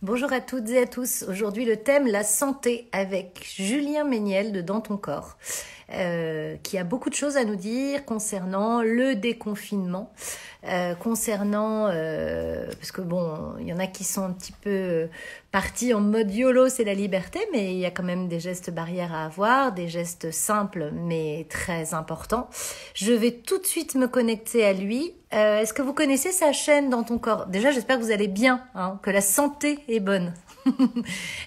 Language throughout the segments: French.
Bonjour à toutes et à tous. Aujourd'hui, le thème, la santé, avec Julien Méniel de Dans ton corps, qui a beaucoup de choses à nous dire concernant le déconfinement, parce que bon, il y en a qui sont un petit peu partis en mode YOLO, c'est la liberté, mais il y a quand même des gestes barrières à avoir, des gestes simples mais très importants. Je vais tout de suite me connecter à lui. Est-ce que vous connaissez sa chaîne Dans ton corps? Déjà, j'espère que vous allez bien, hein, que la santé est bonne.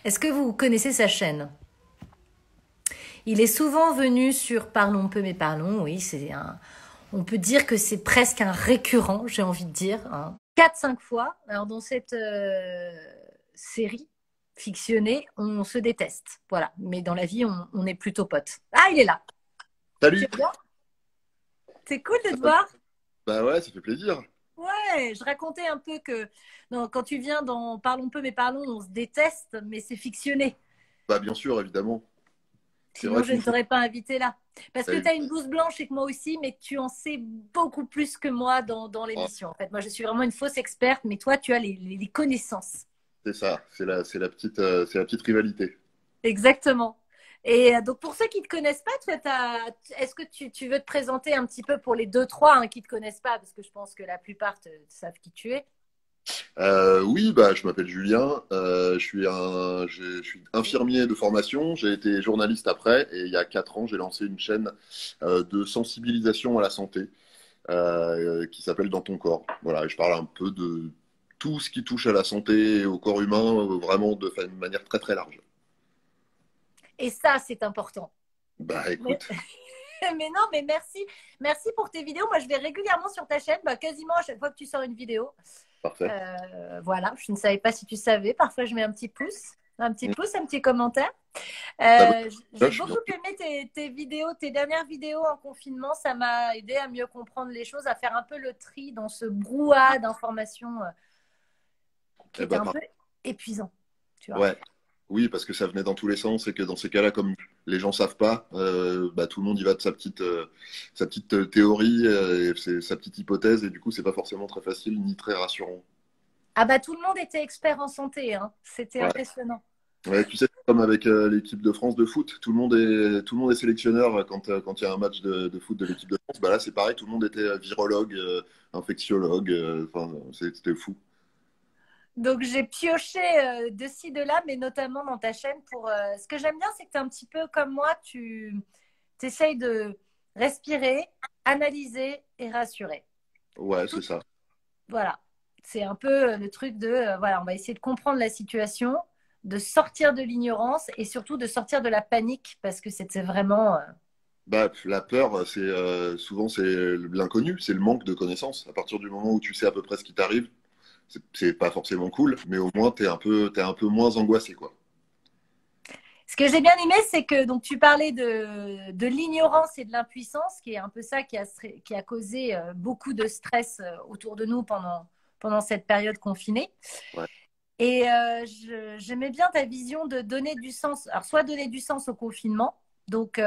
Est-ce que vous connaissez sa chaîne? Il est souvent venu sur Parlons peu mais parlons, oui, on peut dire que c'est presque un récurrent, j'ai envie de dire, hein. 4-5 fois. Alors dans cette série fictionnée, on se déteste, voilà. Mais dans la vie, on est plutôt potes. Ah, il est là. Tu Salut! es bien? C'est cool de te voir. Bah ouais, ça fait plaisir. Ouais, je racontais un peu que non, quand tu viens dans Parlons peu mais parlons, on se déteste, mais c'est fictionné. Bah bien sûr, évidemment. C'est Sinon, vrai je qu'il ne me faut. t'aurais pas invité là. Parce que tu Salut. as une blouse blanche et que moi aussi, mais que tu en sais beaucoup plus que moi dans Ah, l'émission. En fait, moi, je suis vraiment une fausse experte, mais toi, tu as les connaissances. c'est ça, c'est la petite rivalité. Exactement. Et donc, pour ceux qui ne te connaissent pas, toi, est-ce que tu veux te présenter un petit peu pour les deux, trois qui ne te connaissent pas, parce que je pense que la plupart savent qui tu es. Oui, bah je m'appelle Julien. Je suis infirmier de formation. J'ai été journaliste après, et il y a 4 ans, j'ai lancé une chaîne de sensibilisation à la santé qui s'appelle Dans ton corps. Voilà, et je parle un peu de tout ce qui touche à la santé et au corps humain, vraiment de manière très très large. Et ça, c'est important. Bah Mais, écoute, mais non, mais merci. Merci pour tes vidéos. Moi, je vais régulièrement sur ta chaîne, bah, quasiment à chaque fois que tu sors une vidéo. parfait. Voilà, je ne savais pas si tu savais. Parfois, je mets Mm. un petit commentaire. Ça va, J'ai je suis beaucoup aimé tes vidéos, tes dernières vidéos en confinement. Ça m'a aidé à mieux comprendre les choses, à faire un peu le tri dans ce brouhaha d'informations qui Eh était ben, un peu épuisant, tu vois. ouais, oui, parce que ça venait dans tous les sens et que dans ces cas-là, comme les gens savent pas, bah, tout le monde y va de sa petite théorie, et sa petite hypothèse, et du coup, c'est pas forcément très facile ni très rassurant. Ah bah tout le monde était expert en santé, hein. C'était Ouais. impressionnant. Ouais, tu sais, c'est comme avec l'équipe de France de foot, tout le monde est sélectionneur quand il y a un match de foot de l'équipe de France. Bah là, c'est pareil, tout le monde était virologue, infectiologue, enfin, c'était fou. Donc j'ai pioché de ci, de là, mais notamment dans ta chaîne pour... ce que j'aime bien, c'est que tu es un petit peu comme moi, tu essayes de respirer, analyser et rassurer. Ouais, c'est Tout, ça. voilà. C'est un peu le truc de, voilà, on va essayer de comprendre la situation, de sortir de l'ignorance et surtout de sortir de la panique parce que c'était vraiment... Bah, la peur, souvent c'est l'inconnu, c'est le manque de connaissances. À partir du moment où tu sais à peu près ce qui t'arrive, c'est pas forcément cool, mais au moins t'es un peu moins angoissé, quoi. Ce que j'ai bien aimé, c'est que donc tu parlais de l'ignorance et de l'impuissance, qui est un peu ça qui a causé beaucoup de stress autour de nous pendant cette période confinée. Ouais. Et j'aimais bien ta vision de donner du sens. Alors, soit donner du sens au confinement, donc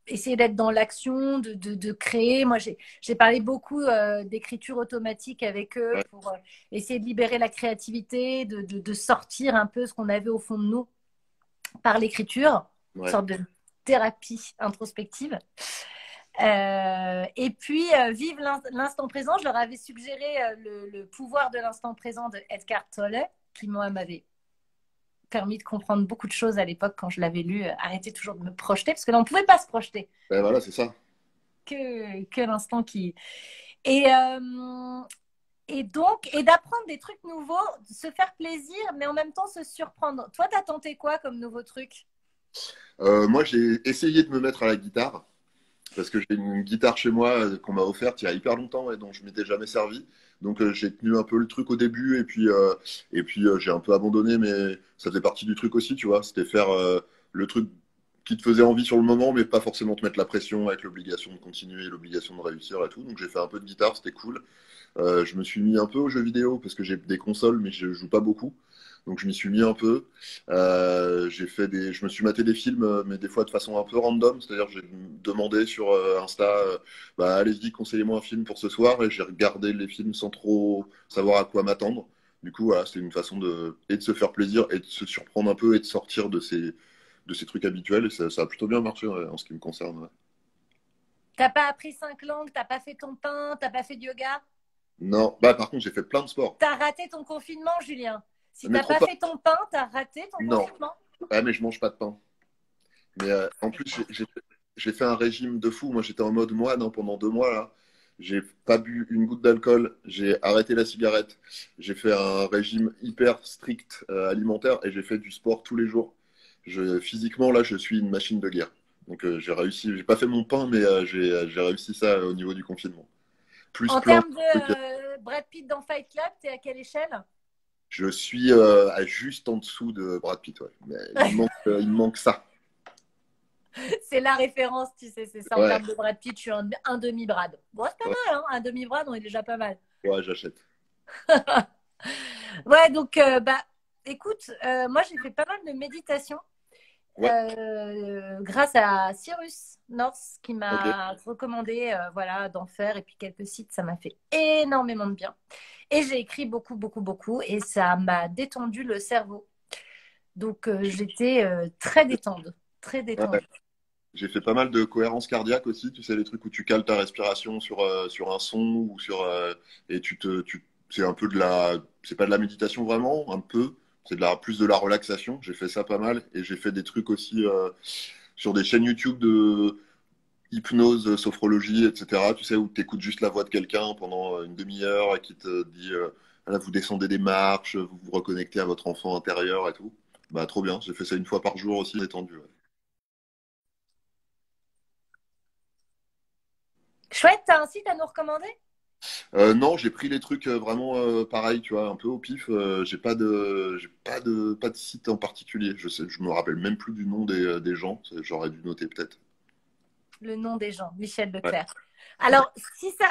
essayer d'être dans l'action, de créer. Moi, j'ai parlé beaucoup d'écriture automatique avec eux Ouais, pour essayer de libérer la créativité, de sortir un peu ce qu'on avait au fond de nous par l'écriture, une ouais. sorte de thérapie introspective. Et puis, vive l'instant présent, je leur avais suggéré le pouvoir de l'instant présent de Edgar Tolle, qui moi m'avait permis de comprendre beaucoup de choses à l'époque quand je l'avais lu. Arrêtez toujours de me projeter, parce que là, on ne pouvait pas se projeter. Ben voilà, c'est ça. Que l'instant qui... Et, euh, et donc, et d'apprendre des trucs nouveaux, se faire plaisir, mais en même temps se surprendre. Toi, t'as tenté quoi comme nouveau truc? Moi, j'ai essayé de me mettre à la guitare, parce que j'ai une guitare chez moi qu'on m'a offerte il y a hyper longtemps et dont je m'étais jamais servi. Donc j'ai tenu un peu le truc au début et puis j'ai un peu abandonné, mais ça faisait partie du truc aussi, tu vois. C'était faire le truc qui te faisait envie sur le moment, mais pas forcément te mettre la pression avec l'obligation de continuer, l'obligation de réussir et tout. Donc j'ai fait un peu de guitare, c'était cool. Je me suis mis un peu aux jeux vidéo parce que j'ai des consoles, mais je joue pas beaucoup. Donc je m'y suis mis un peu. Je me suis maté des films, mais des fois de façon un peu random. C'est-à-dire j'ai demandé sur Insta, bah, allez-y, conseillez-moi un film pour ce soir, et j'ai regardé les films sans trop savoir à quoi m'attendre. Du coup, voilà, c'est une façon et de se faire plaisir et de se surprendre un peu et de sortir de ces trucs habituels. Et ça a plutôt bien marché ouais, en ce qui me concerne. Ouais. T'as pas appris 5 langues, t'as pas fait ton pain, t'as pas fait de yoga? Non, bah par contre, j'ai fait plein de sports. T'as raté ton confinement, Julien. Si Mais t'as trop pas pas. fait ton pain, t'as raté ton Non. confinement. Ah, mais je mange pas de pain. Mais en plus, j'ai fait un régime de fou. Moi, j'étais en mode moine hein, pendant 2 mois là. J'ai pas bu une goutte d'alcool. J'ai arrêté la cigarette. J'ai fait un régime hyper strict alimentaire et j'ai fait du sport tous les jours. Physiquement, là, je suis une machine de guerre. Donc, j'ai réussi. J'ai pas fait mon pain, mais j'ai réussi ça au niveau du confinement. Plus En plein de termes de trucs. Brad Pitt dans Fight Club, t'es à quelle échelle? Je suis à juste en dessous de Brad Pitt. Ouais. Mais il me manque ça. C'est la référence, tu sais, c'est ça en Ouais, termes de Brad Pitt, je suis un demi-Brad. Bon, c'est pas ouais, mal, hein, un demi-Brad, on est déjà pas mal. ouais, j'achète. Ouais, donc, bah, écoute, moi j'ai fait pas mal de méditation Ouais, grâce à Cyrus North qui ok. m'a recommandé voilà, d'en faire et puis quelques sites, ça m'a fait énormément de bien. Et j'ai écrit beaucoup, beaucoup, beaucoup et ça m'a détendu le cerveau. Donc, j'étais très détendue, très Ouais. détendue. J'ai fait pas mal de cohérence cardiaque aussi, tu sais, les trucs où tu cales ta respiration sur un son ou et c'est un peu c'est pas de la méditation vraiment, un peu, c'est plus de la relaxation. J'ai fait ça pas mal et j'ai fait des trucs aussi sur des chaînes YouTube de hypnose, sophrologie, etc. Tu sais, où tu écoutes juste la voix de quelqu'un pendant une demi-heure et qui te dit, voilà, vous descendez des marches, vous vous reconnectez à votre enfant intérieur et tout. Bah, trop bien. J'ai fait ça une fois par jour aussi, détendu. Ouais. Chouette, t'as un site à nous recommander? Non, j'ai pris les trucs vraiment pareil, tu vois, un peu au pif. J'ai pas de site en particulier. Je me rappelle même plus du nom des gens. J'aurais dû noter peut-être. Le nom des gens, Michel Ouais. Leclerc. Alors, si ça,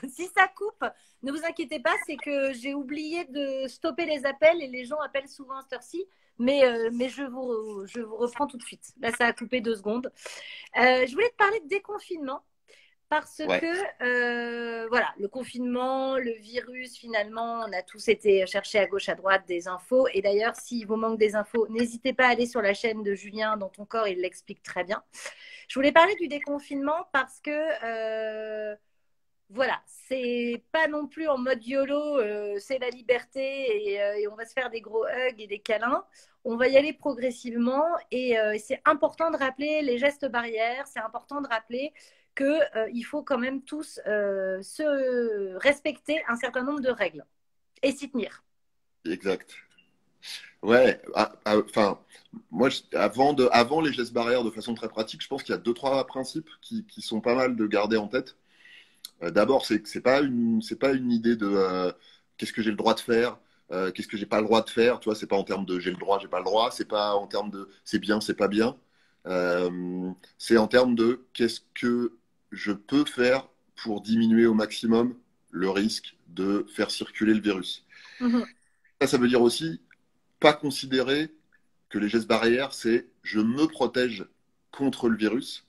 si ça coupe, ne vous inquiétez pas, c'est que j'ai oublié de stopper les appels et les gens appellent souvent à cette heure-ci. Mais je vous reprends tout de suite. Là, ça a coupé 2 secondes. Je voulais te parler de déconfinement parce Ouais. que, voilà, le confinement, le virus, finalement, on a tous été chercher à gauche, à droite des infos. Et d'ailleurs, s'il vous manque des infos, n'hésitez pas à aller sur la chaîne de Julien dans ton corps, il l'explique très bien. Je voulais parler du déconfinement parce que, voilà, c'est pas non plus en mode YOLO, c'est la liberté et on va se faire des gros hugs et des câlins. On va y aller progressivement et c'est important de rappeler les gestes barrières, c'est important de rappeler qu'il faut quand même tous se respecter un certain nombre de règles et s'y tenir. Exact. Ouais. Enfin, moi, avant les gestes barrières de façon très pratique, je pense qu'il y a deux, trois principes qui sont pas mal de garder en tête. D'abord, c'est que c'est pas une idée de qu'est-ce que j'ai le droit de faire, qu'est-ce que j'ai pas le droit de faire. Tu vois, c'est pas en termes de j'ai le droit, j'ai pas le droit. C'est pas en termes de c'est bien, c'est pas bien. C'est en termes de qu'est-ce que je peux faire pour diminuer au maximum le risque de faire circuler le virus. Mhm. Ça veut dire aussi pas considérer que les gestes barrières, c'est je me protège contre le virus.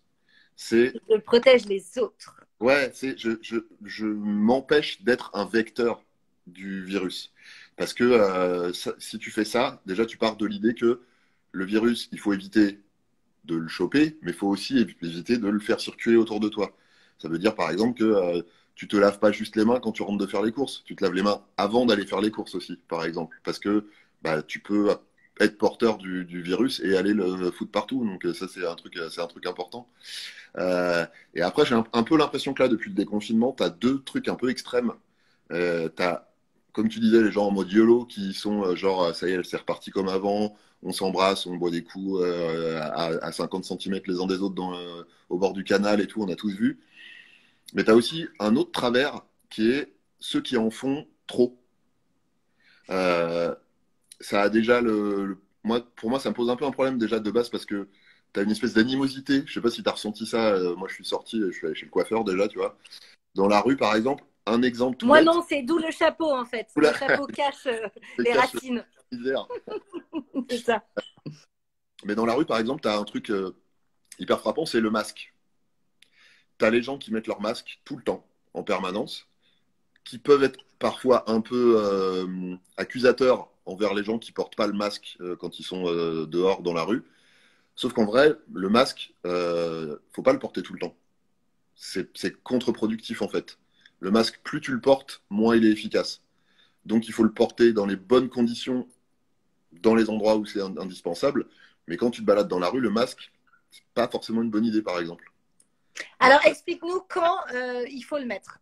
C'est Je protège les autres. ouais, je m'empêche d'être un vecteur du virus. Parce que si tu fais ça, déjà tu pars de l'idée que le virus, il faut éviter de le choper, mais il faut aussi éviter de le faire circuler autour de toi. Ça veut dire par exemple que tu te laves pas juste les mains quand tu rentres de faire les courses, tu te laves les mains avant d'aller faire les courses aussi, par exemple, parce que bah, tu peux être porteur du virus et aller le foutre partout. Donc ça c'est un truc important. Et après j'ai un peu l'impression que là depuis le déconfinement, tu as deux trucs un peu extrêmes. T'as, comme tu disais, les gens en mode YOLO qui sont genre ça y est, c'est reparti comme avant, on s'embrasse, on boit des coups à 50 centimètres les uns des autres au bord du canal et tout, on a tous vu. Mais tu as aussi un autre travers qui est ceux qui en font trop. Euh, Ça a déjà pour moi, ça me pose un peu un problème déjà de base parce que tu as une espèce d'animosité. Je sais pas si tu as ressenti ça. Moi, je suis sorti, je suis allé chez le coiffeur déjà, tu vois. Dans la rue, par exemple, un exemple tout Moi bête. non, c'est d'où le chapeau en fait. Le Oula, chapeau cache je les cache racines. l'hiver. C'est ça. Mais dans la rue, par exemple, tu as un truc hyper frappant, c'est le masque. Tu as les gens qui mettent leur masque tout le temps, en permanence. qui peuvent être parfois un peu accusateurs envers les gens qui portent pas le masque quand ils sont dehors dans la rue. Sauf qu'en vrai, le masque, faut pas le porter tout le temps. C'est contre-productif en fait. Le masque, plus tu le portes, moins il est efficace. Donc il faut le porter dans les bonnes conditions, dans les endroits où c'est indispensable. Mais quand tu te balades dans la rue, le masque, c'est pas forcément une bonne idée, par exemple. Alors, explique-nous quand il faut le mettre.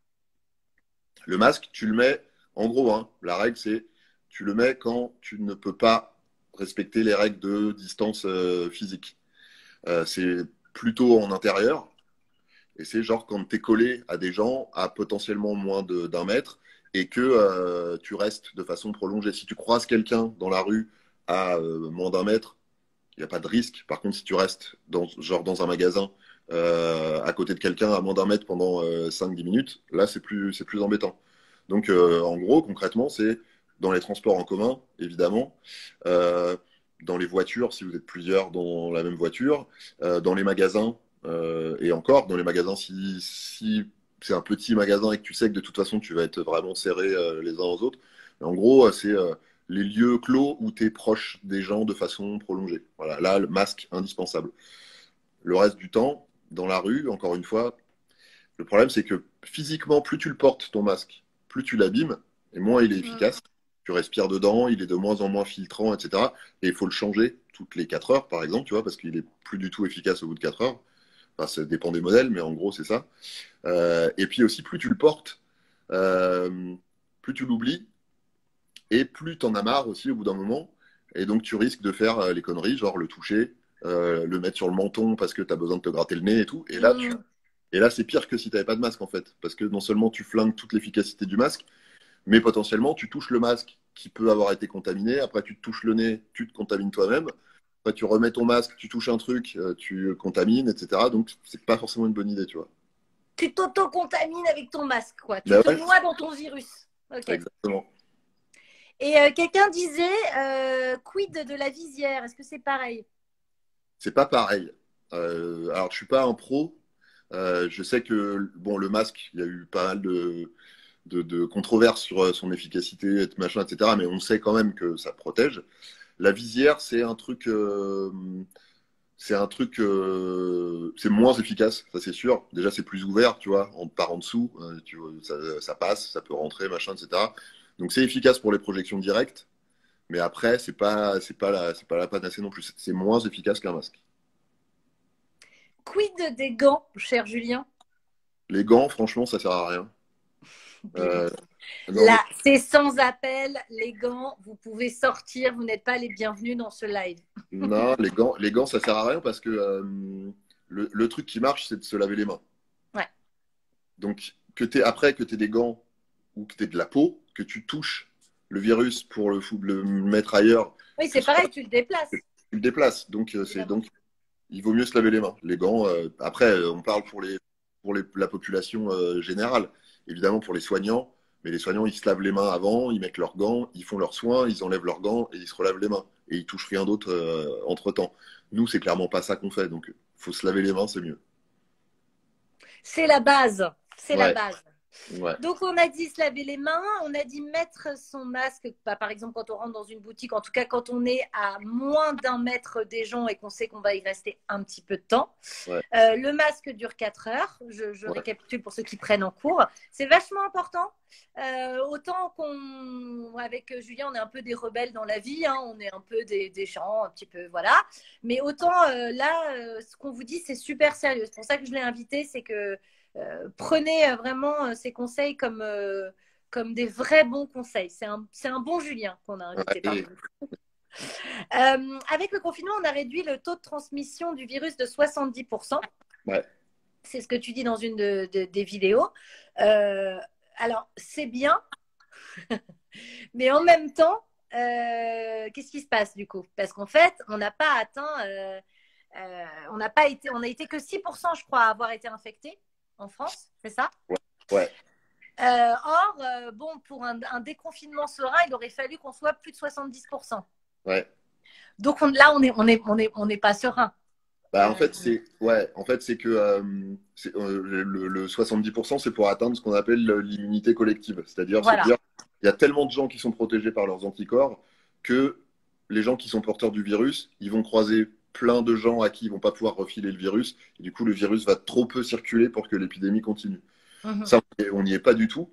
Le masque, tu le mets, en gros, hein, la règle, c'est tu le mets quand tu ne peux pas respecter les règles de distance physique. C'est plutôt en intérieur, et c'est genre quand tu es collé à des gens à potentiellement moins d'un mètre et que tu restes de façon prolongée. Si tu croises quelqu'un dans la rue à moins d'un mètre, il n'y a pas de risque. Par contre, si tu restes genre dans un magasin à côté de quelqu'un à moins d'un mètre pendant 5-10 minutes, là, c'est plus embêtant. Donc, en gros, concrètement, c'est dans les transports en commun, évidemment, euh, dans les voitures, si vous êtes plusieurs dans la même voiture, dans les magasins, et encore, dans les magasins, si c'est un petit magasin et que tu sais que de toute façon, tu vas être vraiment serré les uns aux autres. Mais en gros, c'est les lieux clos où tu es proche des gens de façon prolongée. Voilà, là, le masque indispensable. Le reste du temps, dans la rue, encore une fois, le problème, c'est que physiquement, plus tu le portes, ton masque, plus tu l'abîmes, et moins il est efficace. Tu respires dedans, il est de moins en moins filtrant, etc. Et il faut le changer toutes les 4 heures, par exemple, tu vois, parce qu'il est plus du tout efficace au bout de 4 heures. Enfin, ça dépend des modèles, mais en gros, c'est ça. Et puis aussi, plus tu le portes, plus tu l'oublies, et plus tu en as marre aussi au bout d'un moment. Et donc, tu risques de faire les conneries, genre le toucher, le mettre sur le menton parce que tu as besoin de te gratter le nez et tout. Et là, c'est pire que si tu n'avais pas de masque, en fait. Parce que non seulement tu flingues toute l'efficacité du masque, mais potentiellement, tu touches le masque qui peut avoir été contaminé. Après, tu te touches le nez, tu te contamines toi-même. Après, tu remets ton masque, tu touches un truc, tu contamines, etc. Donc, c'est pas forcément une bonne idée, tu vois. Tu t'auto-contamines avec ton masque, quoi. Tu Ben te ouais, noies dans ton virus. Ok. exactement. Et quelqu'un disait, quid de la visière? Est-ce que c'est pareil? C'est pas pareil. Alors, je suis pas un pro. Je sais que bon, le masque, il y a eu pas mal de controverses sur son efficacité, machin, etc. Mais on sait quand même que ça protège. La visière, c'est moins efficace, ça c'est sûr. Déjà, c'est plus ouvert, tu vois, par en dessous, tu vois, ça passe, ça peut rentrer, machin, etc. Donc c'est efficace pour les projections directes, mais après, c'est pas la panacée non plus. C'est moins efficace qu'un masque. Quid des gants, cher Julien? Les gants, franchement, ça sert à rien. Bim. Euh, non, mais Là, c'est sans appel, les gants, vous pouvez sortir, vous n'êtes pas les bienvenus dans ce live. non, les gants, ça sert à rien parce que le truc qui marche, c'est de se laver les mains. Ouais. Donc, après que tu aies des gants ou que tu aies de la peau, que tu touches le virus pour le mettre ailleurs, Oui, que c'est pareil, tu le déplaces. tu le déplaces. Donc, il vaut mieux se laver les mains. Les gants, après, on parle la population générale. Évidemment, pour les soignants, mais les soignants, ils se lavent les mains avant, ils mettent leurs gants, ils font leurs soins, ils enlèvent leurs gants et ils se relavent les mains. Et ils touchent rien d'autre entre-temps. Nous, c'est clairement pas ça qu'on fait. Donc, il faut se laver les mains, c'est mieux. C'est la base. C'est la Ouais, base. ouais, Donc, on a dit se laver les mains, on a dit mettre son masque, bah, par exemple, quand on rentre dans une boutique, en tout cas quand on est à moins d'un mètre des gens et qu'on sait qu'on va y rester un petit peu de temps. ouais, Le masque dure 4 heures. Je ouais. récapitule pour ceux qui prennent en cours. C'est vachement important. Autant avec Julien, on est un peu des rebelles dans la vie, hein, on est un peu des gens, un petit peu, voilà. Mais autant là, ce qu'on vous dit, c'est super sérieux. C'est pour ça que je l'ai invité, c'est que prenez vraiment ces conseils comme des vrais bons conseils. C'est un bon Julien qu'on a invité parmi Ouais. nous. Avec le confinement, on a réduit le taux de transmission du virus de 70%. Ouais. C'est ce que tu dis dans une des vidéos. Euh, alors, c'est bien, mais en même temps, qu'est-ce qui se passe du coup? Parce qu'en fait, on n'a pas atteint, on a été que 6%, je crois, à avoir été infectés en France, c'est ça? Ouais. Ouais. Bon, pour un déconfinement serein, il aurait fallu qu'on soit plus de 70%. Ouais. Donc là, on n'est pas serein. Bah, en fait, c'est que le 70%, c'est pour atteindre ce qu'on appelle l'immunité collective. C'est-à-dire se Voilà. dire, il y a tellement de gens qui sont protégés par leurs anticorps que les gens qui sont porteurs du virus, ils vont croiser plein de gens à qui ils vont pas pouvoir refiler le virus. Et du coup, le virus va trop peu circuler pour que l'épidémie continue. Mhm. Ça, on n'y est pas du tout.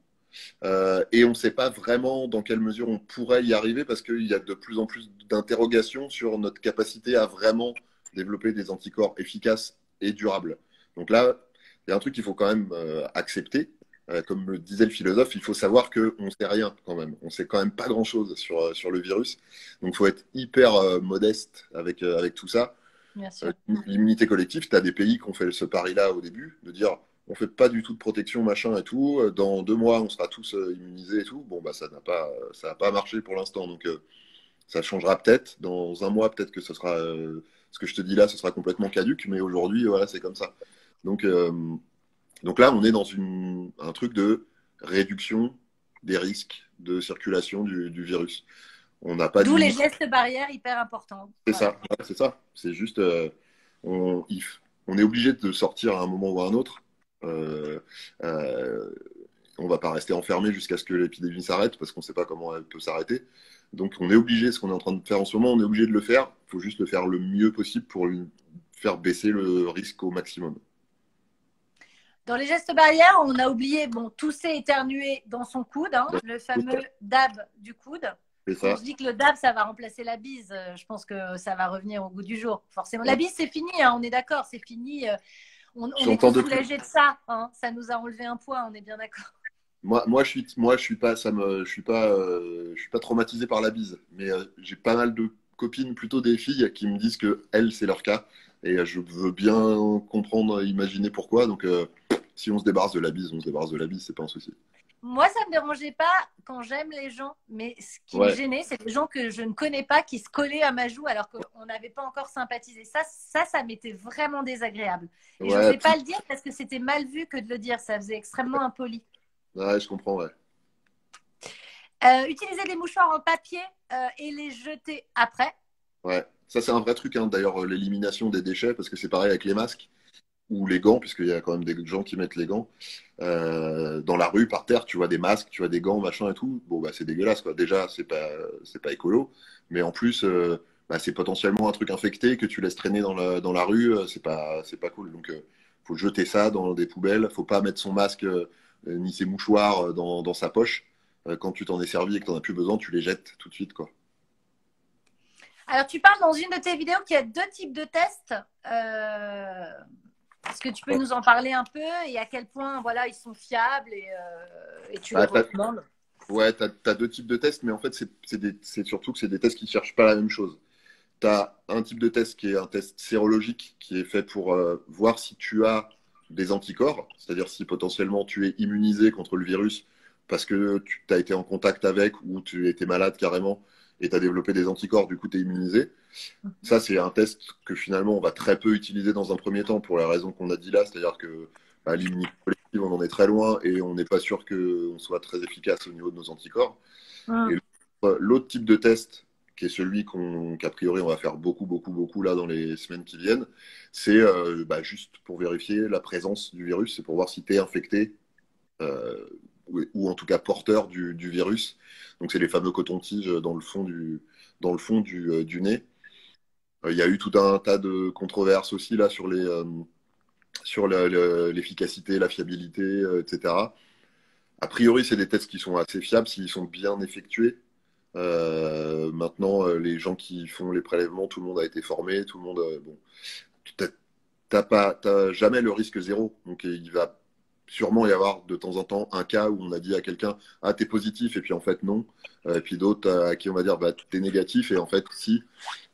Et on ne sait pas vraiment dans quelle mesure on pourrait y arriver parce qu'il y a de plus en plus d'interrogations sur notre capacité à vraiment développer des anticorps efficaces et durables. Donc là, il y a un truc qu'il faut quand même accepter. Comme le disait le philosophe, il faut savoir qu'on ne sait rien quand même. On ne sait quand même pas grand-chose sur le virus. Donc il faut être hyper modeste avec tout ça. Bien sûr. L'immunité collective, tu as des pays qui ont fait ce pari-là au début, de dire on fait pas du tout de protection, machin et tout. Dans 2 mois, on sera tous immunisés et tout. Bon, bah, ça n'a pas marché pour l'instant. Donc, ça changera peut-être. Dans un mois, peut-être que ce sera, ce que je te dis là, ce sera complètement caduque. Mais aujourd'hui, voilà, c'est comme ça. Donc, euh, donc là, on est dans un truc de réduction des risques de circulation du virus. On n'a pas D'où les limité. gestes barrières hyper importants. C'est Voilà. ça, ouais, c'est ça. C'est juste, on est obligé de sortir à un moment ou à un autre. Euh, euh, on va pas rester enfermé jusqu'à ce que l'épidémie s'arrête parce qu'on ne sait pas comment elle peut s'arrêter. Donc on est obligé, ce qu'on est en train de faire en ce moment, on est obligé de le faire. Il faut juste le faire le mieux possible pour faire baisser le risque au maximum. Dans les gestes barrières, on a oublié, bon, tousser, éternuer dans son coude, hein, le fameux dab du coude. C'est On ça. se dit que le dab, ça va remplacer la bise. Je pense que ça va revenir au goût du jour, forcément. La bise, c'est fini, hein, on est d'accord, c'est fini. On est J'entends tous de plus. soulagés de ça. Hein, ça nous a enlevé un poids, on est bien d'accord. Je suis pas, je suis pas traumatisé par la bise, mais j'ai pas mal de copines, plutôt des filles, qui me disent que elles, c'est leur cas, et je veux bien comprendre, imaginer pourquoi. Donc, si on se débarrasse de la bise, on se débarrasse de la bise, c'est pas un souci. Moi, ça ne me dérangeait pas quand j'aime les gens, mais ce qui me Ouais, gênait, c'est les gens que je ne connais pas qui se collaient à ma joue alors qu'on n'avait pas encore sympathisé. Ça m'était vraiment désagréable. Et ouais, j'osais pas le dire parce que c'était mal vu que de le dire. Ça faisait extrêmement impoli. ouais, je comprends, ouais. Utiliser des mouchoirs en papier et les jeter après. Ouais, ça c'est un vrai truc, hein. D'ailleurs, l'élimination des déchets, parce que c'est pareil avec les masques ou les gants, puisqu'il y a quand même des gens qui mettent les gants. Dans la rue, par terre, tu vois des masques, tu vois des gants, machin et tout. Bon, bah, c'est dégueulasse, quoi. Déjà, c'est pas écolo, mais en plus, bah, c'est potentiellement un truc infecté que tu laisses traîner dans la rue, c'est pas cool. Donc, faut jeter ça dans des poubelles. Faut pas mettre son masque ni ses mouchoirs dans sa poche. Quand tu t'en es servi et que t'en as plus besoin, tu les jettes tout de suite, quoi. Alors, tu parles dans une de tes vidéos qu'il y a deux types de tests. Est-ce que tu peux Ouais. nous en parler un peu et à quel point voilà, ils sont fiables et tu les Bah, recommandes? ouais, t'as deux types de tests, mais en fait, c'est surtout que c'est des tests qui cherchent pas la même chose. Tu as un type de test qui est un test sérologique qui est fait pour voir si tu as des anticorps, c'est-à-dire si potentiellement tu es immunisé contre le virus parce que tu as été en contact avec ou tu étais malade carrément et tu as développé des anticorps, du coup tu es immunisé. Ça, c'est un test que finalement on va très peu utiliser dans un premier temps pour la raison qu'on a dit là, c'est-à-dire que bah, l'immunité collective, on en est très loin et on n'est pas sûr qu'on soit très efficace au niveau de nos anticorps. Et Hum. l'autre type de test, qui est celui qu'a priori on va faire beaucoup, beaucoup, beaucoup là dans les semaines qui viennent, c'est bah, juste pour vérifier la présence du virus, c'est pour voir si tu es infecté euh, ou en tout cas porteur du virus. Donc c'est les fameux cotons-tiges dans le fond du nez. Il y a eu tout un tas de controverses aussi là sur l'efficacité, la fiabilité, etc. A priori, c'est des tests qui sont assez fiables s'ils sont bien effectués. Maintenant, les gens qui font les prélèvements, tout le monde a été formé, tout le monde. Bon, t'as jamais le risque zéro. Donc, il va sûrement y avoir de temps en temps un cas où on a dit à quelqu'un, ah, t'es positif, et puis en fait, non. Et puis d'autres à qui on va dire, bah, t'es négatif, et en fait, si.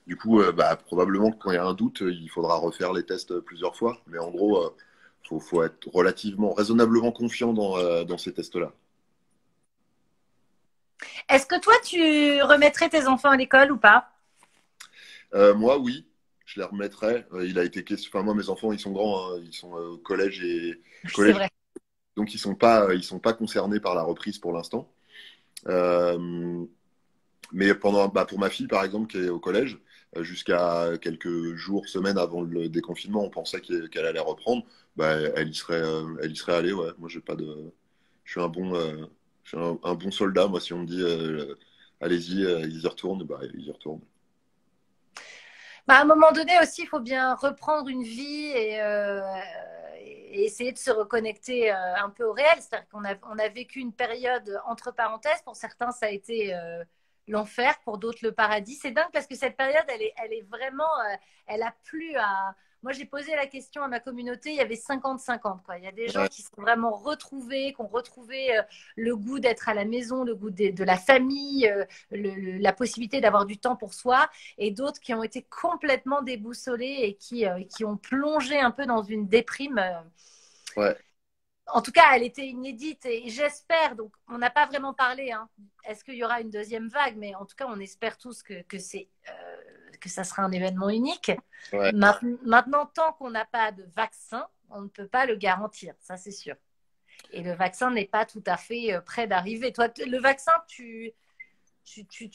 Du coup, bah, probablement que quand il y a un doute, il faudra refaire les tests plusieurs fois. Mais en gros, faut être raisonnablement confiant dans ces tests-là. Est-ce que toi, tu remettrais tes enfants à l'école ou pas? Moi, oui, je les remettrai. Il a été question. Enfin, moi, mes enfants, ils sont grands, hein. Ils sont au C'est collège, vrai. donc ils sont pas concernés par la reprise pour l'instant. Mais bah, pour ma fille, par exemple, qui est au collège, jusqu'à quelques jours, semaines avant le déconfinement, on pensait qu'elle allait reprendre, bah, elle y serait allée. Ouais. Moi, j'ai pas de, je suis je suis un bon soldat. Moi, si on me dit allez-y, ils y retournent, bah, ils y retournent. Bah, à un moment donné aussi, il faut bien reprendre une vie et essayer de se reconnecter un peu au réel. C'est-à-dire on a vécu une période entre parenthèses. Pour certains, ça a été l'enfer, pour d'autres, le paradis. C'est dingue parce que cette période, elle est vraiment, elle a plu à. Moi, j'ai posé la question à ma communauté, il y avait 50-50, quoi. Il y a des gens Ouais, qui sont vraiment retrouvés, qui ont retrouvé le goût d'être à la maison, le goût de la famille, la possibilité d'avoir du temps pour soi, et d'autres qui ont été complètement déboussolés et qui ont plongé un peu dans une déprime. ouais. En tout cas, elle était inédite et j'espère, donc on n'a pas vraiment parlé, hein. Est-ce qu'il y aura une deuxième vague? Mais en tout cas, on espère tous que ça sera un événement unique. Ouais. Maintenant, tant qu'on n'a pas de vaccin, on ne peut pas le garantir, ça c'est sûr. Et le vaccin n'est pas tout à fait prêt d'arriver. Toi, le vaccin, tu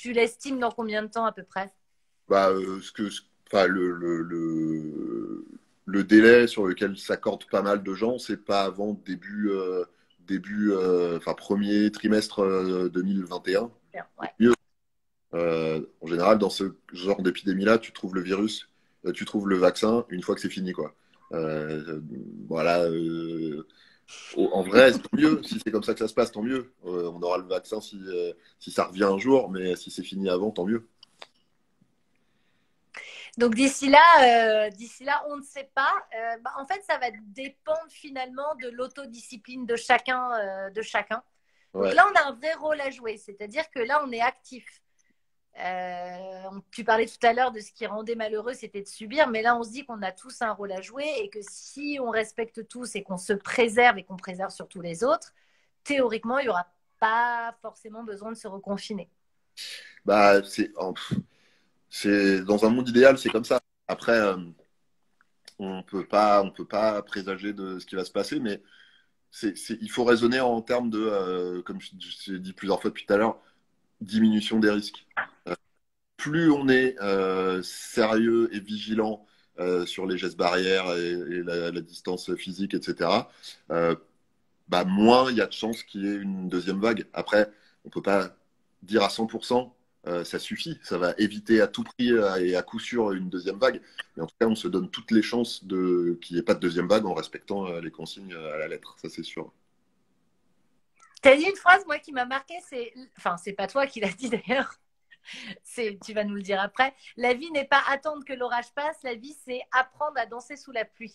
l'estimes dans combien de temps à peu près? Bah, enfin, le délai sur lequel s'accordent pas mal de gens, c'est pas avant enfin, premier trimestre 2021. Ouais. Mieux. En général, dans ce genre d'épidémie-là, tu trouves le virus, tu trouves le vaccin une fois que c'est fini, quoi. Euh, voilà. En vrai, tant mieux. Si c'est comme ça que ça se passe, tant mieux. On aura le vaccin si ça revient un jour, mais si c'est fini avant, tant mieux. Donc d'ici là, on ne sait pas. En fait, ça va dépendre finalement de l'autodiscipline de chacun, de chacun. Donc Ouais, là, on a un vrai rôle à jouer, c'est-à-dire que là, on est actif. Tu parlais tout à l'heure de ce qui rendait malheureux, c'était de subir, mais là, on se dit qu'on a tous un rôle à jouer et que si on respecte tous et qu'on se préserve et qu'on préserve surtout les autres, théoriquement, il n'y aura pas forcément besoin de se reconfiner. bah c'est dans un monde idéal, c'est comme ça. Après, on peut pas présager de ce qui va se passer, mais il faut raisonner en termes de, comme j'ai dit plusieurs fois depuis tout à l'heure, diminution des risques. Plus on est sérieux et vigilant sur les gestes barrières et la distance physique, etc., euh, bah, moins il y a de chances qu'il y ait une deuxième vague. Après, on peut pas dire à 100%, ça suffit, ça va éviter à tout prix et à coup sûr une deuxième vague. Mais en tout cas, on se donne toutes les chances qu'il n'y ait pas de deuxième vague en respectant les consignes à la lettre, ça c'est sûr. Tu as dit une phrase, moi, qui m'a marqué, enfin, c'est pas toi qui l'as dit d'ailleurs, tu vas nous le dire après. La vie n'est pas attendre que l'orage passe, la vie, c'est apprendre à danser sous la pluie.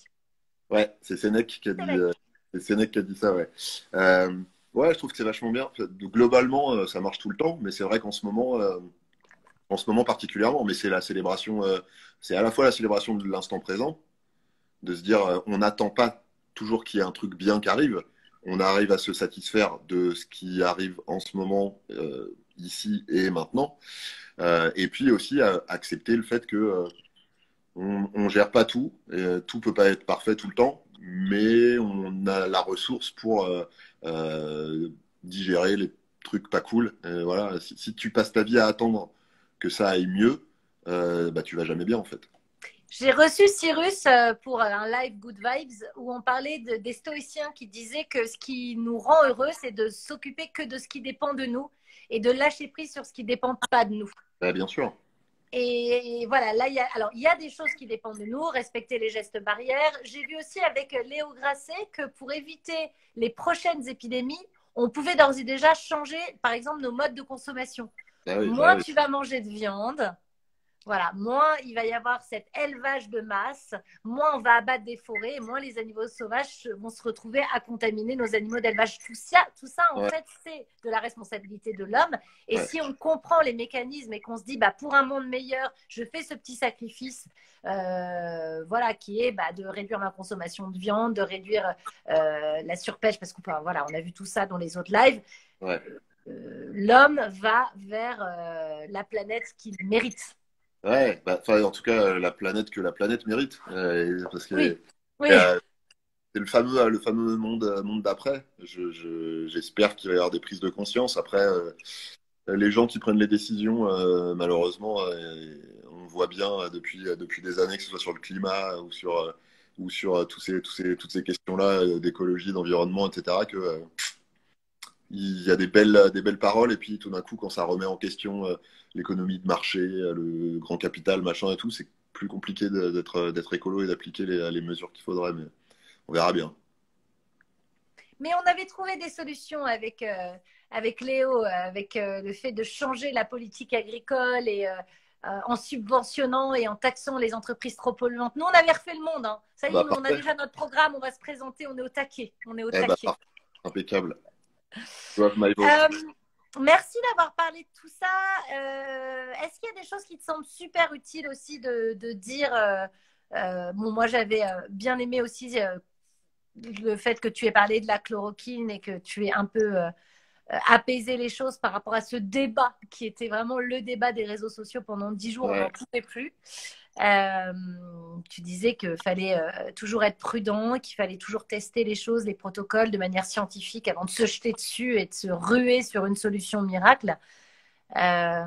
Ouais, c'est Sénèque qui a dit ça, ouais. Euh, ouais, je trouve que c'est vachement bien. Globalement, ça marche tout le temps, mais c'est vrai en ce moment particulièrement, mais c'est la célébration, c'est à la fois la célébration de l'instant présent, de se dire, on n'attend pas toujours qu'il y ait un truc bien qui arrive, on arrive à se satisfaire de ce qui arrive en ce moment, ici et maintenant, et puis aussi à accepter le fait que on gère pas tout, et, tout peut pas être parfait tout le temps, mais on a la ressource pour euh, digérer les trucs pas cool. Et voilà, si tu passes ta vie à attendre que ça aille mieux, bah tu vas jamais bien en fait. J'ai reçu Cyrus pour un live Good Vibes où on parlait des stoïciens qui disaient que ce qui nous rend heureux, c'est de s'occuper que de ce qui dépend de nous et de lâcher prise sur ce qui ne dépend pas de nous. Bah, bien sûr. Et voilà, là, il y a des choses qui dépendent de nous, respecter les gestes barrières. J'ai vu aussi avec Léo Grasset que pour éviter les prochaines épidémies, on pouvait d'ores et déjà changer, par exemple, nos modes de consommation. Bah Moins oui. tu vas manger de viande, voilà, moins il va y avoir cet élevage de masse, moins on va abattre des forêts, moins les animaux sauvages vont se retrouver à contaminer nos animaux d'élevage. Tout ça, en Ouais, fait, c'est de la responsabilité de l'homme. Et ouais, si on comprend les mécanismes et qu'on se dit, bah, pour un monde meilleur, je fais ce petit sacrifice, voilà, qui est bah, de réduire ma consommation de viande, de réduire la surpêche, parce qu'on voilà, on a vu tout ça dans les autres lives. ouais. L'homme va vers la planète qu'il mérite. Ouais, bah, enfin, en tout cas, la planète que la planète mérite. Parce que Oui, oui. euh, c'est le fameux monde d'après. J'espère qu'il va y avoir des prises de conscience. Après, les gens qui prennent les décisions, malheureusement, on voit bien depuis des années, que ce soit sur le climat ou sur toutes ces questions-là d'écologie, d'environnement, etc., que il y a des belles paroles, et puis tout d'un coup, quand ça remet en question l'économie de marché, le grand capital, machin et tout, c'est plus compliqué d'être écolo et d'appliquer les mesures qu'il faudrait, mais on verra bien. Mais on avait trouvé des solutions avec Léo, avec le fait de changer la politique agricole et en subventionnant et en taxant les entreprises trop polluantes. Nous, on avait refait le monde. Hein. Ça y est, Bah, nous, on a parfait. déjà notre programme, on va se présenter, on est au taquet. On est au Eh bah, taquet. parfait. Impeccable. You have my vote. Euh, Merci d'avoir parlé de tout ça. Est-ce qu'il y a des choses qui te semblent super utiles aussi de dire bon, moi, j'avais bien aimé aussi le fait que tu aies parlé de la chloroquine et que tu aies un peu apaisé les choses par rapport à ce débat qui était vraiment le débat des réseaux sociaux pendant 10 jours, on n'en Ouais. pouvait plus. Euh, Tu disais qu'il fallait toujours être prudent, qu'il fallait toujours tester les choses, les protocoles de manière scientifique avant de se jeter dessus et de se ruer sur une solution miracle. Euh,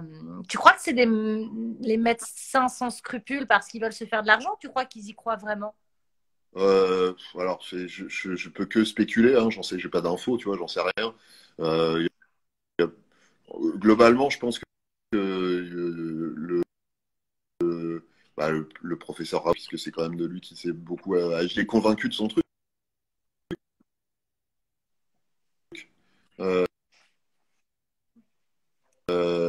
Tu crois que c'est les médecins sans scrupules parce qu'ils veulent se faire de l'argent ou tu crois qu'ils y croient vraiment? Alors, je peux que spéculer, hein, j'ai pas d'infos, tu vois, j'en sais rien. Euh, Globalement, je pense que le professeur, puisque c'est quand même de lui qui s'est beaucoup agi, est convaincu de son truc. Euh,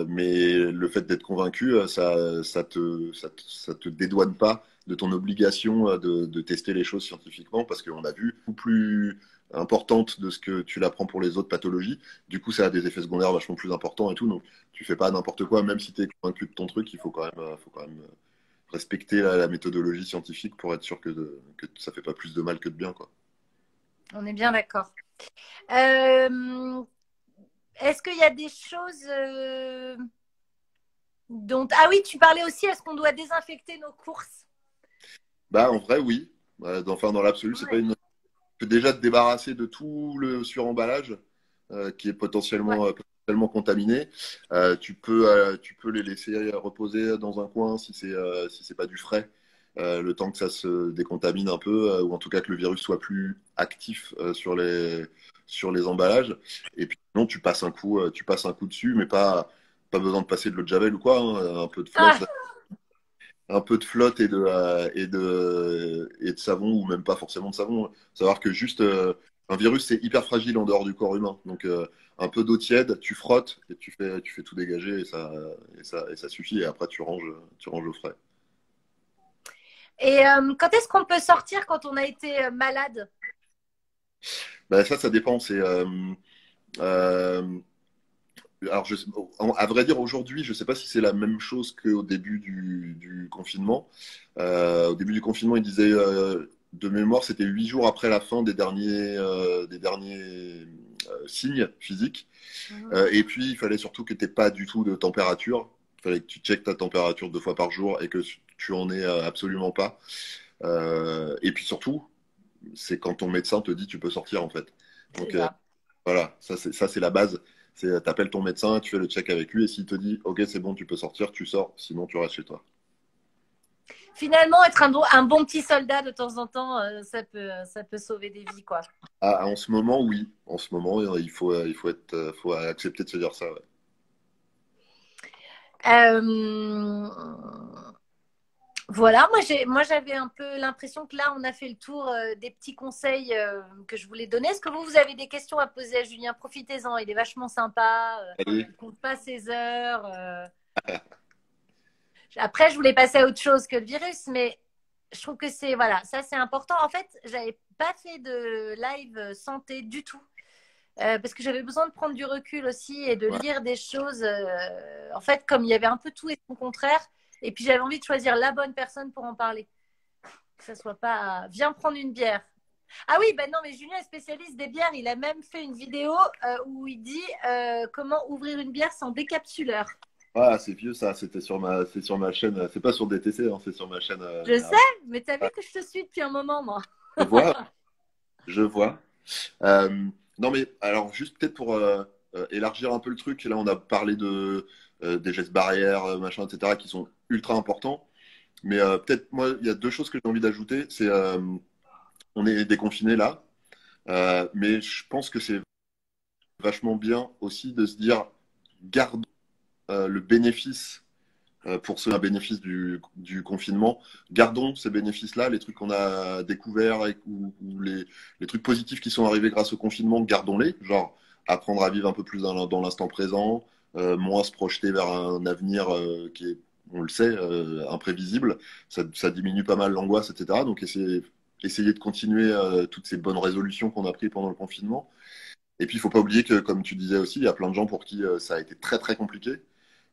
mais le fait d'être convaincu, ça te dédouane pas de ton obligation de tester les choses scientifiquement, parce qu'on a vu beaucoup plus importante de ce que tu l'apprends pour les autres pathologies. Du coup, ça a des effets secondaires vachement plus importants et tout. Donc, tu fais pas n'importe quoi, même si tu es convaincu de ton truc, il faut quand même respecter la méthodologie scientifique pour être sûr que ça fait pas plus de mal que de bien, quoi. On est bien d'accord. Euh, Est-ce qu'il y a des choses dont... Ah oui, tu parlais aussi, est-ce qu'on doit désinfecter nos courses? Bah, en vrai, oui. Dans l'absolu, c'est pas Ouais, une. Tu peux déjà te débarrasser de tout le suremballage qui est ouais, potentiellement contaminé. Tu peux les laisser reposer dans un coin si c'est pas du frais, le temps que ça se décontamine un peu, ou en tout cas que le virus soit plus actif sur les emballages. Et puis sinon, tu passes un coup dessus, mais pas besoin de passer de l'eau de Javel ou quoi, hein, ah, un peu de flotte et de savon, ou même pas forcément de savon. Savoir que juste un virus, c'est hyper fragile en dehors du corps humain. Donc un peu d'eau tiède, tu frottes et tu fais tout dégager, et ça suffit. Et après, tu ranges au frais. et quand est-ce qu'on peut sortir quand on a été malade? Ben, ça dépend. Euh, alors, à vrai dire, aujourd'hui, je ne sais pas si c'est la même chose qu'au début du confinement. Au début du confinement, il disait, de mémoire, c'était 8 jours après la fin des derniers signes physiques. Mhm. Et puis, il fallait surtout que tu n'aies pas du tout de température. Il fallait que tu checkes ta température 2 fois par jour et que tu en aies absolument pas. Et puis surtout, c'est quand ton médecin te dit tu peux sortir, en fait. C'est Donc, ça. voilà, ça c'est la base. C'est t'appelles ton médecin, tu fais le check avec lui, et s'il te dit ok c'est bon tu peux sortir, tu sors, sinon tu restes chez toi. Finalement, être un bon petit soldat de temps en temps, ça peut sauver des vies, quoi. Ah, en ce moment oui, en ce moment faut accepter de se dire ça. Ouais. Euh, Voilà, moi j'avais un peu l'impression que là on a fait le tour des petits conseils que je voulais donner. Est-ce que vous avez des questions à poser à Julien? Profitez-en, il est vachement sympa, Allez, il compte pas ses heures. Après, je voulais passer à autre chose que le virus, mais je trouve que c'est voilà, ça c'est important. En fait, j'avais pas fait de live santé du tout. Parce que j'avais besoin de prendre du recul aussi et de ouais. lire des choses. En fait, comme il y avait un peu tout et son contraire, et puis j'avais envie de choisir la bonne personne pour en parler. Que ça soit pas viens prendre une bière. Ah oui, ben non, mais Julien est spécialiste des bières. Il a même fait une vidéo où il dit comment ouvrir une bière sans décapsuleur. Ah c'est vieux ça, c'est sur ma chaîne, c'est pas sur DTC, hein, c'est sur ma chaîne. Je sais, mais t'as vu que je te suis depuis un moment, moi. Je vois, je vois. Euh, non mais alors juste peut-être pour élargir un peu le truc, là on a parlé des gestes barrières, machin, etc., qui sont ultra importants. Mais peut-être, moi, il y a deux choses que j'ai envie d'ajouter. C'est, on est déconfiné là, mais je pense que c'est vachement bien aussi de se dire, garde le bénéfice pour ceux un bénéfice du confinement. Gardons ces bénéfices-là, les trucs qu'on a découverts ou les trucs positifs qui sont arrivés grâce au confinement, gardons-les. Genre apprendre à vivre un peu plus dans l'instant présent, moins se projeter vers un avenir qui est, on le sait, imprévisible. Ça diminue pas mal l'angoisse, etc. Donc essayer de continuer toutes ces bonnes résolutions qu'on a prises pendant le confinement. Et puis, il faut pas oublier que, comme tu disais aussi, il y a plein de gens pour qui ça a été très, très compliqué.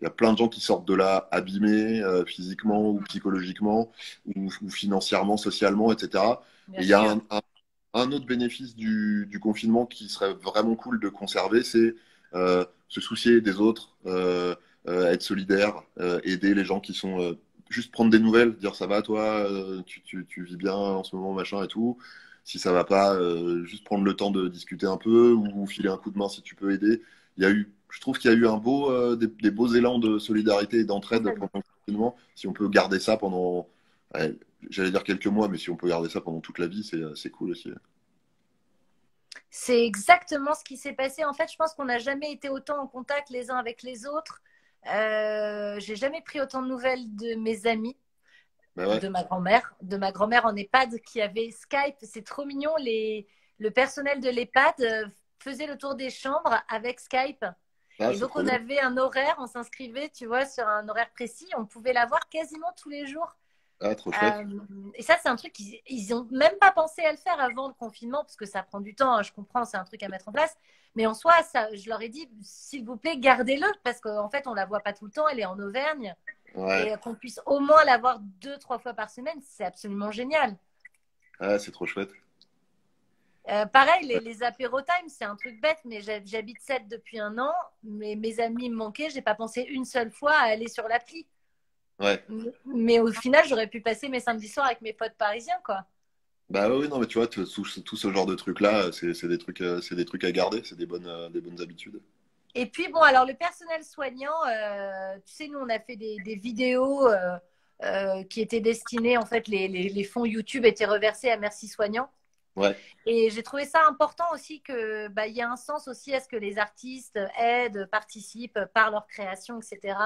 Il y a plein de gens qui sortent de là abîmés physiquement ou psychologiquement ou financièrement, socialement, etc. Bien Et il y a sûr. un autre bénéfice du confinement qui serait vraiment cool de conserver, c'est se soucier des autres, être solidaire, aider les gens qui sont juste prendre des nouvelles, dire ça va toi, tu vis bien en ce moment, machin et tout. Si ça va pas, juste prendre le temps de discuter un peu ou filer un coup de main si tu peux aider. Je trouve qu'il y a eu des beaux élans de solidarité et d'entraide pendant le confinement. Si on peut garder ça pendant, ouais, j'allais dire quelques mois, mais si on peut garder ça pendant toute la vie, c'est cool aussi. C'est exactement ce qui s'est passé. En fait, je pense qu'on n'a jamais été autant en contact les uns avec les autres. J'ai jamais pris autant de nouvelles de mes amis, Bah ouais, de ma grand-mère en EHPAD qui avait Skype. C'est trop mignon. Le personnel de l'EHPAD faisait le tour des chambres avec Skype. ah, Et c'est donc, trop on bien. avait un horaire, on s'inscrivait, tu vois, sur un horaire précis. On pouvait la voir quasiment tous les jours. Ah, trop chouette. Euh, et ça, c'est un truc qu'ils ils ont même pas pensé à le faire avant le confinement, parce que ça prend du temps, hein, je comprends, c'est un truc à mettre en place. Mais en soi, ça, je leur ai dit, s'il vous plaît, gardez-le, parce qu'en fait, on la voit pas tout le temps, elle est en Auvergne. Ouais, Et qu'on puisse au moins la voir 2, 3 fois par semaine, c'est absolument génial. ah, c'est trop chouette. Pareil, Ouais. les apéro time, c'est un truc bête, mais j'habite 7 depuis un an. Mais mes amis me manquaient, j'ai pas pensé une seule fois à aller sur l'appli. Ouais. Mais au final, j'aurais pu passer mes samedis soirs avec mes potes parisiens, quoi. Bah oui, non, mais tu vois, tout ce genre de trucs-là, c'est des trucs à garder, c'est des bonnes habitudes. Et puis, bon, alors le personnel soignant, tu sais, nous, on a fait des vidéos qui étaient destinées, en fait, les fonds YouTube étaient reversés à Merci Soignant. Ouais, Et j'ai trouvé ça important aussi que bah, y a un sens aussi à ce que les artistes aident, participent par leur création, etc.,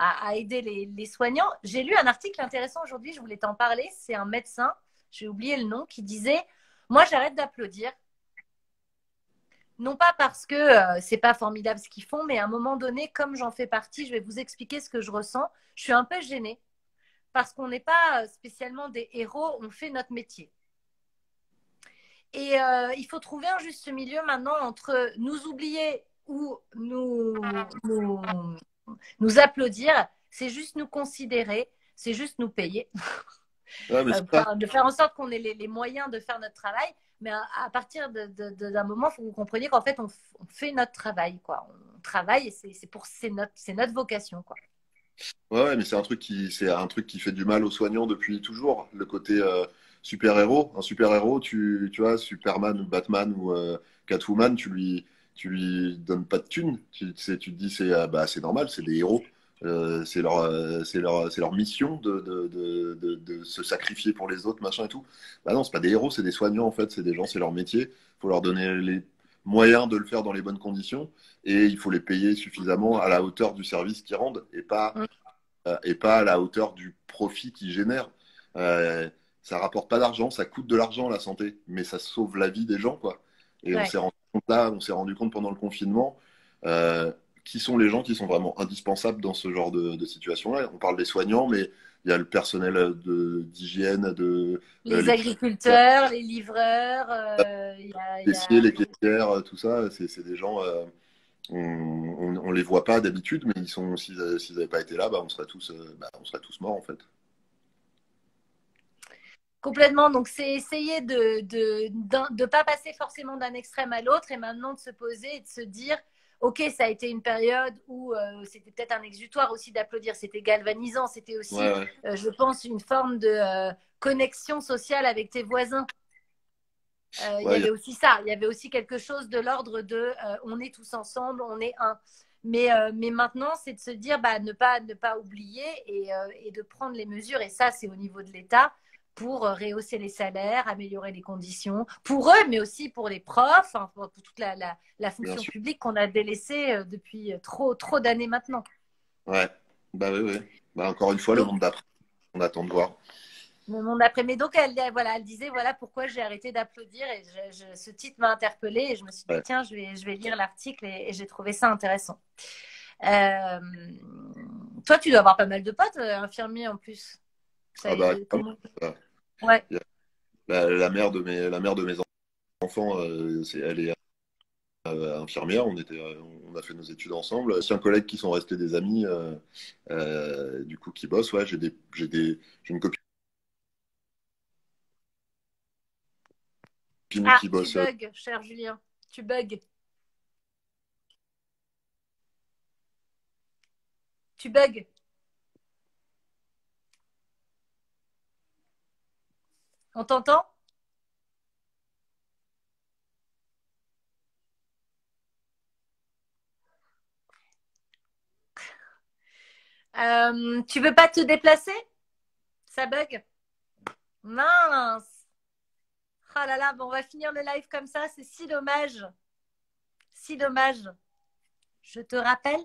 à aider les soignants. J'ai lu un article intéressant aujourd'hui, je voulais t'en parler. C'est un médecin, j'ai oublié le nom, qui disait, moi, j'arrête d'applaudir. Non pas parce que c'est pas formidable ce qu'ils font, mais à un moment donné, comme j'en fais partie, je vais vous expliquer ce que je ressens. Je suis un peu gênée parce qu'on n'est pas spécialement des héros, on fait notre métier. Et il faut trouver un juste milieu maintenant entre nous oublier ou nous applaudir. C'est juste nous considérer, c'est juste nous payer. ouais, mais c'est ça. De faire en sorte qu'on ait les moyens de faire notre travail. Mais à partir d'un moment, il faut que vous compreniez qu'en fait, on fait notre travail. Quoi. On travaille et c'est notre vocation. Quoi. Ouais, ouais, mais c'est un truc qui fait du mal aux soignants depuis toujours. Le côté super-héros. Un super-héros, tu vois, Superman ou Batman ou Catwoman, tu lui donnes pas de thunes. Tu te dis, bah, c'est normal, c'est des héros. C'est leur mission de se sacrifier pour les autres, machin et tout. Bah non, c'est pas des héros, c'est des soignants en fait. C'est des gens, c'est leur métier. Faut leur donner les moyens de le faire dans les bonnes conditions et il faut les payer suffisamment à la hauteur du service qu'ils rendent et pas à la hauteur du profit qu'ils génèrent. Euh, Ça rapporte pas d'argent, ça coûte de l'argent la santé, mais ça sauve la vie des gens, quoi. Et Ouais. on s'est rendu compte pendant le confinement euh, qui sont les gens qui sont vraiment indispensables dans ce genre de situation-là. On parle des soignants, mais il y a le personnel d'hygiène, Les les agriculteurs, les livreurs, caissiers, les caissières, tout ça, c'est des gens. On les voit pas d'habitude, mais s'ils n'avaient pas été là, bah, on serait tous morts en fait. complètement. Donc, c'est essayer de pas passer forcément d'un extrême à l'autre et maintenant de se poser et de se dire, OK, ça a été une période où c'était peut-être un exutoire aussi d'applaudir. C'était galvanisant. C'était Ouais, aussi, ouais. je pense, une forme de connexion sociale avec tes voisins. Il y Ouais, avait aussi ça. Il y avait aussi quelque chose de l'ordre de on est tous ensemble, on est un. Mais maintenant, c'est de se dire, bah, ne pas oublier et de prendre les mesures. Et ça, c'est au niveau de l'État pour rehausser les salaires, améliorer les conditions pour eux, mais aussi pour les profs, hein, pour toute la bien fonction sûr. publique qu'on a délaissée depuis trop d'années maintenant. Ouais. Bah oui, oui. Bah, encore une fois, le Donc, monde d'après, on attend de voir. le monde après. Mais donc, voilà, elle disait, voilà pourquoi j'ai arrêté d'applaudir. Et ce titre m'a interpellée et je me suis dit, Ouais. tiens, je vais lire l'article et j'ai trouvé ça intéressant. Euh, Toi, tu dois avoir pas mal de potes infirmiers en plus. Ça, Ah bah, comment... voilà. Ouais. Il y a- la mère de mes enfants, elle est infirmière. On a fait nos études ensemble. C'est un collègue qui sont restés des amis, du coup, qui bossent. Ouais, j'ai une copine Ah, qui tu bosse. bugs, cher Julien. Tu bugs. Tu bugs. On t'entend? Tu veux pas te déplacer? Ça bug? Mince. Ah là là, bon, on va finir le live comme ça. C'est si dommage. Si dommage. Je te rappelle